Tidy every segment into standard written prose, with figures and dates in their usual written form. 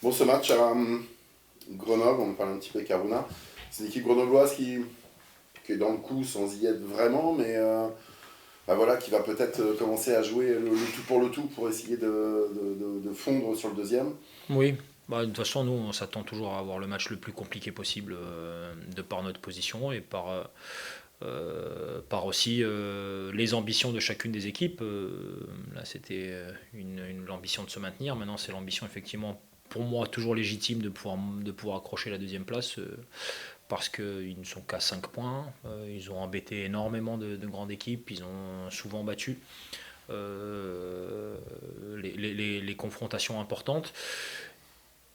Bon, ce match à Grenoble, on en parle un petit peu avec Aruna, c'est une équipe grenobloise qui est dans le coup sans y être vraiment, mais bah voilà, qui va peut-être commencer à jouer le tout pour essayer de fondre sur le deuxième. Oui, bah, de toute façon, nous, on s'attend toujours à avoir le match le plus compliqué possible de par notre position et par aussi les ambitions de chacune des équipes. Là, c'était l'ambition de se maintenir. Maintenant, c'est l'ambition, effectivement, pour moi, toujours légitime de pouvoir accrocher la deuxième place parce qu'ils ne sont qu'à 5 points. Ils ont embêté énormément de grandes équipes. Ils ont souvent battu les confrontations importantes.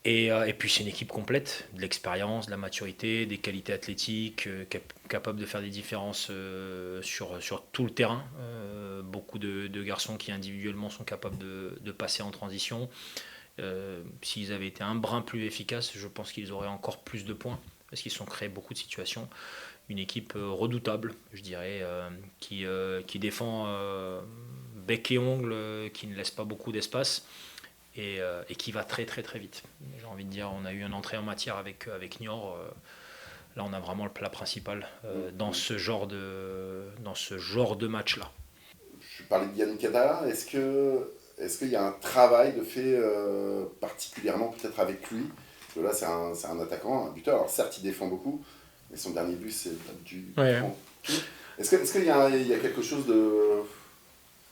Et puis c'est une équipe complète, de l'expérience, de la maturité, des qualités athlétiques, capable de faire des différences sur tout le terrain. Beaucoup de garçons qui individuellement sont capables de passer en transition. S'ils avaient été un brin plus efficaces, je pense qu'ils auraient encore plus de points, parce qu'ils se sont créés beaucoup de situations. Une équipe redoutable, je dirais, qui défend bec et ongle, qui ne laisse pas beaucoup d'espace et qui va très très très vite. J'ai envie de dire, on a eu une entrée en matière avec Niort. Là, on a vraiment le plat principal dans ce genre de match-là. Je parlais de Yannick Catala, est-ce qu'il y a un travail de fait particulièrement peut-être avec lui? Parce que là, c'est un attaquant, un buteur. Alors certes, il défend beaucoup, mais son dernier but, c'est du Ouais. prend tout. Est-ce qu'il y a, il y a quelque chose de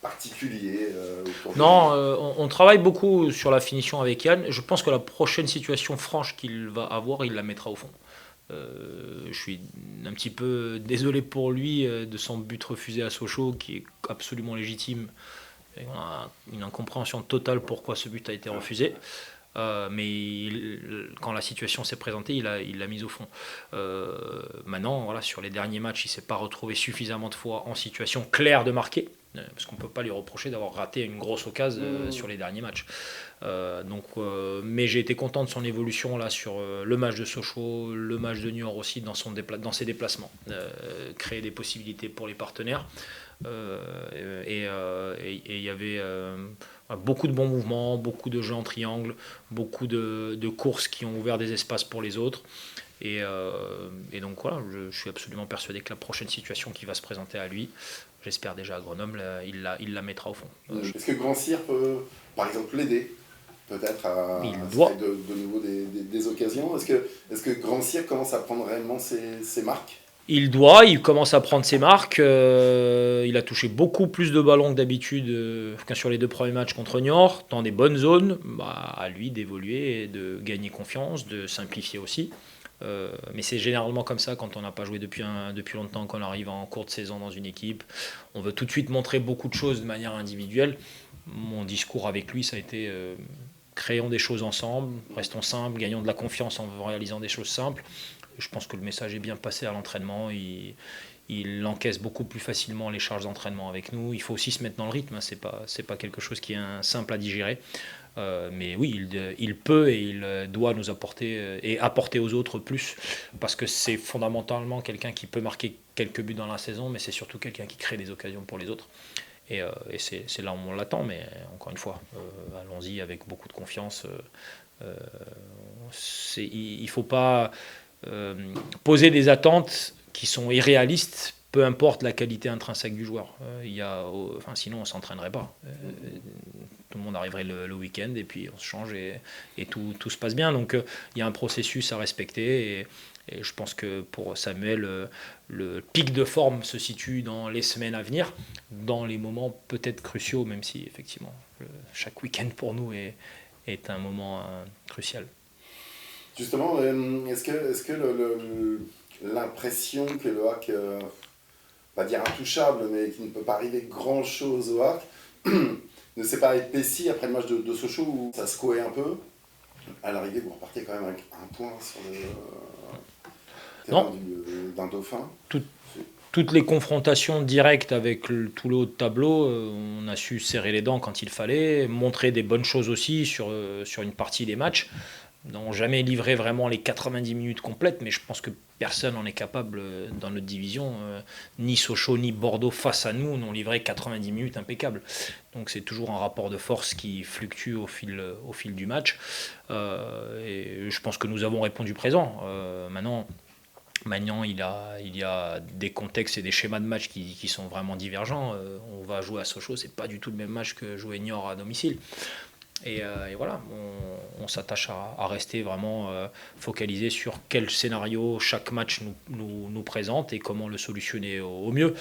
particulier autour de lui? Non, on travaille beaucoup sur la finition avec Yann. Je pense que la prochaine situation franche qu'il va avoir, il la mettra au fond. Je suis un petit peu désolé pour lui de son but refusé à Sochaux, qui est absolument légitime. Et on a une incompréhension totale pourquoi ce but a été refusé. Quand la situation s'est présentée, il l'a mise au fond. Maintenant, voilà, sur les derniers matchs, il ne s'est pas retrouvé suffisamment de fois en situation claire de marquer. Parce qu'on ne peut pas lui reprocher d'avoir raté une grosse occasion sur les derniers matchs. Mais j'ai été content de son évolution là sur le match de Sochaux, le match de Niort aussi dans ses déplacements. Créer des possibilités pour les partenaires. Et il y avait beaucoup de bons mouvements, beaucoup de jeux en triangle, beaucoup de courses qui ont ouvert des espaces pour les autres. Et donc voilà, je suis absolument persuadé que la prochaine situation qui va se présenter à lui, j'espère déjà à Grenoble, il la mettra au fond. Est-ce que Grand Cyr peut, par exemple, l'aider peut-être Il à se créer doit. de nouveau des occasions? Est-ce que Grand Cyr commence à prendre réellement ses marques? Il commence à prendre ses marques. Il a touché beaucoup plus de ballons que d'habitude qu'un sur les deux premiers matchs contre Niort, dans des bonnes zones. Bah, à lui d'évoluer, et de gagner confiance, de simplifier aussi. Mais c'est généralement comme ça quand on n'a pas joué depuis longtemps, qu'on arrive en cours de saison dans une équipe. On veut tout de suite montrer beaucoup de choses de manière individuelle. Mon discours avec lui, ça a été créons des choses ensemble, restons simples, gagnons de la confiance en réalisant des choses simples. Je pense que le message est bien passé à l'entraînement. Il encaisse beaucoup plus facilement les charges d'entraînement avec nous. Il faut aussi se mettre dans le rythme. Hein. C'est pas quelque chose qui est simple à digérer. Mais oui, il peut et il doit nous apporter et apporter aux autres plus parce que c'est fondamentalement quelqu'un qui peut marquer quelques buts dans la saison, mais c'est surtout quelqu'un qui crée des occasions pour les autres. Et c'est là où on l'attend, mais encore une fois, allons-y avec beaucoup de confiance. Il ne faut pas poser des attentes qui sont irréalistes, peu importe la qualité intrinsèque du joueur. Sinon, on ne s'entraînerait pas. Tout le monde arriverait le week-end et puis on se change et tout se passe bien. Donc il y a un processus à respecter et je pense que pour Samuel, le pic de forme se situe dans les semaines à venir, dans les moments peut-être cruciaux, même si effectivement chaque week-end pour nous est un moment crucial. Justement, est-ce que l'impression que le hack, pas dire intouchable, mais qu'il ne peut pas arriver grand-chose au hack, ne s'est pas épaissi après le match de Sochaux où ça secouait un peu? À l'arrivée, vous repartez quand même avec un point sur le terrain Non, d'un dauphin. tout, toutes les confrontations directes avec tout le haut de tableau, on a su serrer les dents quand il fallait, montrer des bonnes choses aussi sur une partie des matchs. n'ont jamais livré vraiment les 90 minutes complètes, mais je pense que personne n'en est capable dans notre division. Ni Sochaux ni Bordeaux face à nous n'ont livré 90 minutes impeccables. Donc c'est toujours un rapport de force qui fluctue au fil du match. Et je pense que nous avons répondu présent. Maintenant, il y a des contextes et des schémas de match qui sont vraiment divergents. On va jouer à Sochaux, c'est pas du tout le même match que jouer Niort à domicile. Et voilà, on s'attache à rester vraiment focalisé sur quel scénario chaque match nous présente et comment le solutionner au mieux.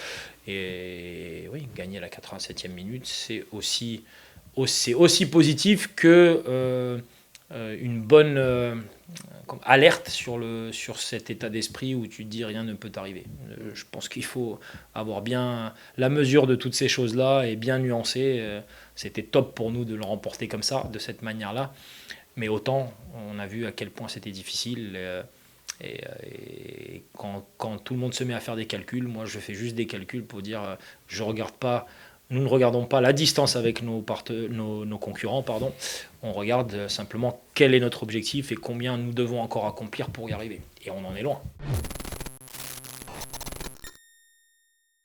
Et oui, gagner la 87e minute, c'est aussi positif que une bonne alerte sur cet état d'esprit où tu te dis rien ne peut t'arriver. Je pense qu'il faut avoir bien la mesure de toutes ces choses-là et bien nuancer. C'était top pour nous de le remporter comme ça, de cette manière-là. Mais autant, on a vu à quel point c'était difficile. Et quand tout le monde se met à faire des calculs, moi je fais juste des calculs pour dire nous ne regardons pas la distance avec nos concurrents, pardon. On regarde simplement quel est notre objectif et combien nous devons encore accomplir pour y arriver. Et on en est loin.